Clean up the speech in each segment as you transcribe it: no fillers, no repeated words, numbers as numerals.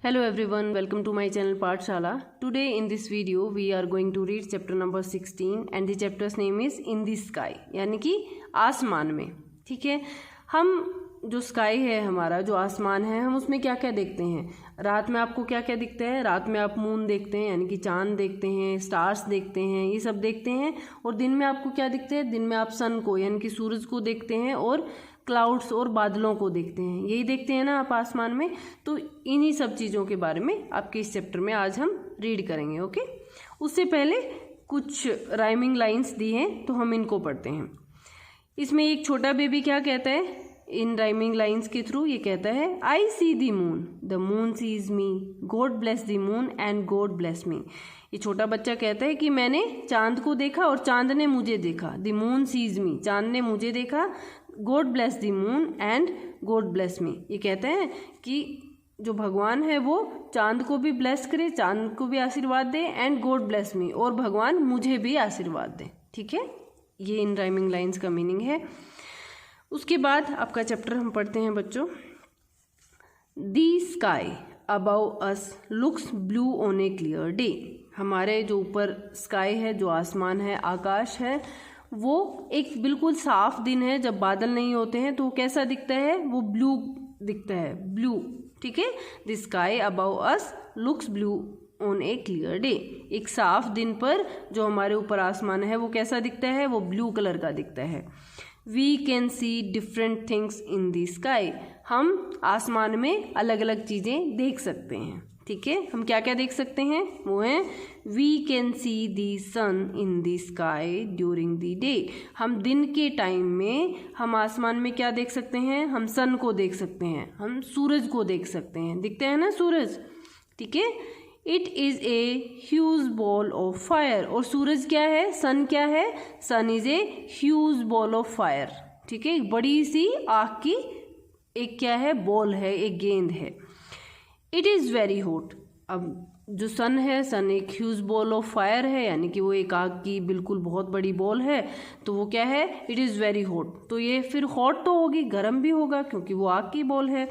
Hello everyone, welcome to my channel Pathshala. Today in this video we are going to read chapter number 16 and the chapter's name is In the Sky, यानी कि आसमान में. ठीक है, हम जो sky है हमारा जो आसमान है हम उसमें क्या क्या देखते हैं. रात में आपको क्या क्या दिखता है. रात में आप मून देखते हैं यानी कि चांद देखते हैं, स्टार्स देखते हैं, ये सब देखते हैं. और दिन में आपको क्या दिखते हैं. दिन में आप सन को यानी कि सूरज को देखते हैं और क्लाउड्स और बादलों को देखते हैं. यही देखते हैं ना आप आसमान में. तो इन्हीं सब चीज़ों के बारे में आपके इस चैप्टर में आज हम रीड करेंगे. ओके, उससे पहले कुछ राइमिंग लाइंस दी हैं तो हम इनको पढ़ते हैं. इसमें एक छोटा बेबी क्या कहता है इन राइमिंग लाइंस के थ्रू. ये कहता है I see the moon sees me, God bless the moon and God bless me. ये छोटा बच्चा कहता है कि मैंने चांद को देखा और चांद ने मुझे देखा. द मून सीज मी, चांद ने मुझे देखा. God bless the moon and God bless me. ये कहते हैं कि जो भगवान है वो चांद को भी ब्लेस करे, चांद को भी आशीर्वाद दे, एंड गॉड ब्लेस मी, और भगवान मुझे भी आशीर्वाद दे. ठीक है, ये इन राइमिंग लाइंस का मीनिंग है. उसके बाद आपका चैप्टर हम पढ़ते हैं बच्चों. The sky above us looks blue on a clear day. हमारे जो ऊपर स्काई है, जो आसमान है, आकाश है, वो एक बिल्कुल साफ दिन है जब बादल नहीं होते हैं तो कैसा दिखता है, वो ब्लू दिखता है, ब्लू. ठीक है, the sky above us looks blue on a clear day. एक साफ दिन पर जो हमारे ऊपर आसमान है वो कैसा दिखता है, वो ब्लू कलर का दिखता है. We can see different things in the sky. हम आसमान में अलग अलग चीज़ें देख सकते हैं. ठीक है, हम क्या क्या देख सकते हैं, वो हैं we can see the sun in the sky during the day. हम दिन के टाइम में हम आसमान में क्या देख सकते हैं, हम सन को देख सकते हैं, हम सूरज को देख सकते हैं. दिखते हैं ना सूरज. ठीक है, it is a huge ball of fire. और सूरज क्या है, सन क्या है, sun is a huge ball of fire. ठीक है, एक बड़ी सी आग की एक क्या है, बॉल है, एक गेंद है. It is very hot. अब जो सन है, सन एक ह्यूज बॉल ऑफ फायर है यानी कि वो एक आग की बिल्कुल बहुत बड़ी बॉल है. तो वो क्या है, इट इज़ वेरी हॉट. तो ये फिर हॉट तो होगी, गर्म भी होगा क्योंकि वो आग की बॉल है.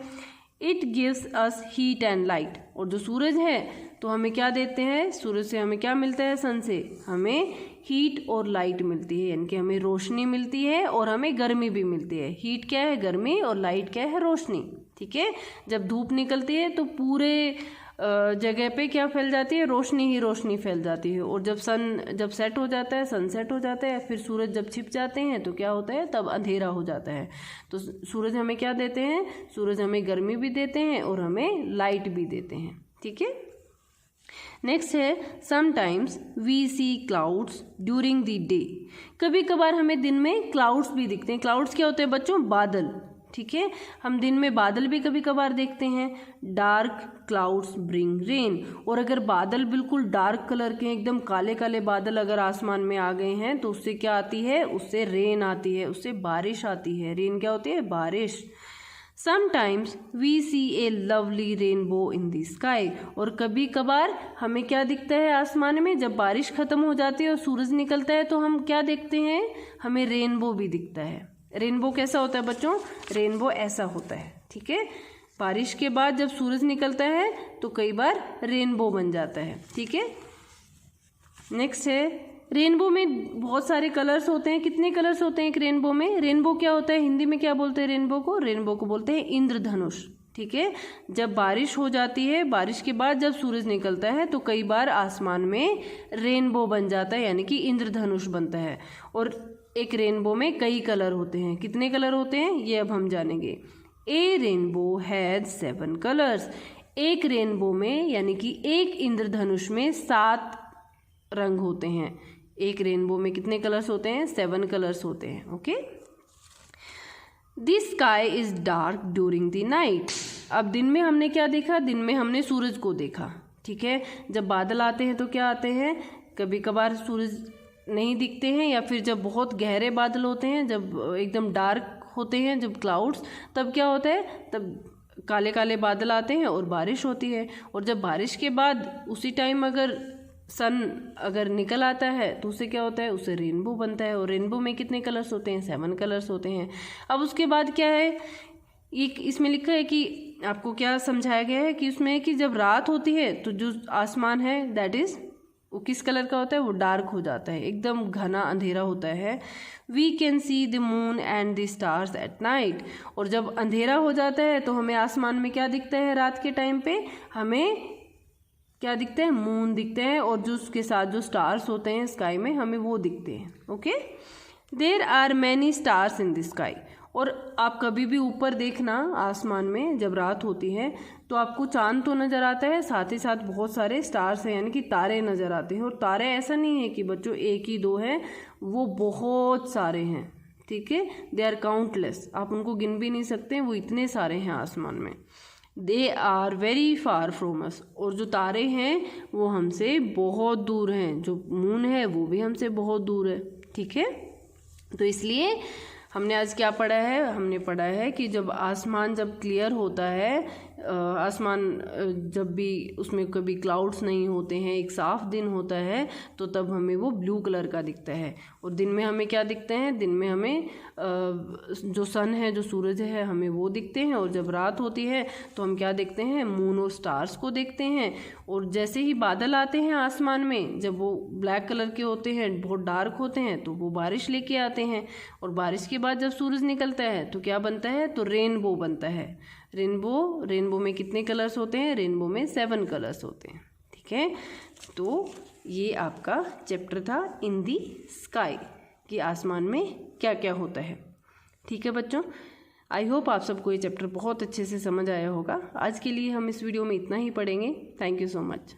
It gives us heat and light. और जो सूरज है तो हमें क्या देते हैं, सूरज से हमें क्या मिलता है, सन से हमें हीट और लाइट मिलती है यानी कि हमें रोशनी मिलती है और हमें गर्मी भी मिलती है. हीट क्या है, गर्मी, और लाइट क्या है, रोशनी. ठीक है, जब धूप निकलती है तो पूरे जगह पे क्या फैल जाती है, रोशनी ही रोशनी फैल जाती है. और जब सेट हो जाता है, सनसेट हो जाता है, फिर सूरज जब छिप जाते हैं तो क्या होता है, तब अंधेरा हो जाता है. तो सूरज हमें क्या देते हैं, सूरज हमें गर्मी भी देते हैं और हमें लाइट भी देते हैं. ठीक है, नेक्स्ट है sometimes we see clouds during the day. कभी कभार हमें दिन में क्लाउड्स भी दिखते हैं. क्लाउड्स क्या होते हैं बच्चों, बादल. ठीक है, हम दिन में बादल भी कभी कभार देखते हैं. Dark clouds bring rain. और अगर बादल बिल्कुल डार्क कलर के, एकदम काले काले बादल अगर आसमान में आ गए हैं तो उससे क्या आती है, उससे रेन आती है, उससे बारिश आती है. रेन क्या होती है, बारिश. Sometimes we see a lovely rainbow in the sky. और कभी कभार हमें क्या दिखता है आसमान में, जब बारिश खत्म हो जाती है और सूरज निकलता है तो हम क्या देखते हैं, हमें रेनबो भी दिखता है. रेनबो कैसा होता है बच्चों, रेनबो ऐसा होता है. ठीक है, बारिश के बाद जब सूरज निकलता है तो कई बार रेनबो बन जाता है. ठीक है, नेक्स्ट है रेनबो में बहुत सारे कलर्स होते हैं. कितने कलर्स होते हैं एक रेनबो में, रेनबो क्या होता है, हिंदी में क्या बोलते हैं रेनबो को, रेनबो को बोलते हैं इंद्रधनुष. ठीक है, जब बारिश हो जाती है, बारिश के बाद जब सूरज निकलता है तो कई बार आसमान में रेनबो बन जाता है यानी कि इंद्रधनुष बनता है. और एक रेनबो में कई कलर होते हैं. कितने कलर होते हैं ये अब हम जानेंगे. ए रेनबो हैज 7 कलर्स. एक रेनबो में यानी कि एक इंद्रधनुष में 7 रंग होते हैं. एक रेनबो में कितने कलर्स होते हैं, 7 कलर्स होते हैं. Okay, the sky is dark during the night. अब दिन में हमने क्या देखा, दिन में हमने सूरज को देखा. ठीक है, जब बादल आते हैं तो क्या आते हैं, कभी कभार सूरज नहीं दिखते हैं, या फिर जब बहुत गहरे बादल होते हैं, जब एकदम डार्क होते हैं, जब क्लाउड्स, तब क्या होता है, तब काले काले बादल आते हैं और बारिश होती है. और जब बारिश के बाद उसी टाइम अगर सन अगर निकल आता है तो उससे क्या होता है, उससे रेनबो बनता है. और रेनबो में कितने कलर्स होते हैं, 7 कलर्स होते हैं. अब उसके बाद क्या है, ये इसमें लिखा है कि आपको क्या समझाया गया है कि उसमें कि जब रात होती है तो जो आसमान है दैट इज़ वो किस कलर का होता है, वो डार्क हो जाता है, एकदम घना अंधेरा होता है। We can see the moon and the stars at night. और जब अंधेरा हो जाता है तो हमें आसमान में क्या दिखता है, रात के टाइम पे हमें क्या दिखते हैं, मून दिखते हैं, और जो उसके साथ जो स्टार्स होते हैं स्काई में हमें वो दिखते हैं। Okay, there are many stars in the sky. और आप कभी भी ऊपर देखना आसमान में जब रात होती है तो आपको चांद तो नज़र आता है, साथ ही साथ बहुत सारे स्टार्स हैं यानी कि तारे नज़र आते हैं। और तारे ऐसा नहीं है कि बच्चों एक ही दो हैं, वो बहुत सारे हैं, ठीक है, दे आर काउंटलेस, आप उनको गिन भी नहीं सकते, वो इतने सारे हैं आसमान में। They are very far from us. और जो तारे हैं वो हमसे बहुत दूर हैं, जो मून है वो भी हमसे बहुत दूर है, ठीक है। तो इसलिए हमने आज क्या पढ़ा है, हमने पढ़ा है कि जब आसमान जब क्लियर होता है, आसमान जब भी उसमें कभी क्लाउड्स नहीं होते हैं, एक साफ़ दिन होता है, तो तब हमें वो ब्लू कलर का दिखता है। और दिन में हमें क्या दिखते हैं, दिन में हमें जो सन है, जो सूरज है, हमें वो दिखते हैं। और जब रात होती है तो हम क्या देखते हैं, मून और स्टार्स को देखते हैं। और जैसे ही बादल आते हैं आसमान में, जब वो ब्लैक कलर के होते हैं, बहुत डार्क होते हैं, तो वो बारिश लेके आते हैं। और बारिश के बाद जब सूरज निकलता है तो क्या बनता है, तो रेनबो बनता है। रेनबो में कितने कलर्स होते हैं, रेनबो में 7 कलर्स होते हैं, ठीक है। तो ये आपका चैप्टर था इन दी स्काई, कि आसमान में क्या क्या होता है, ठीक है बच्चों। आई होप आप सबको ये चैप्टर बहुत अच्छे से समझ आया होगा। आज के लिए हम इस वीडियो में इतना ही पढ़ेंगे। Thank you so much.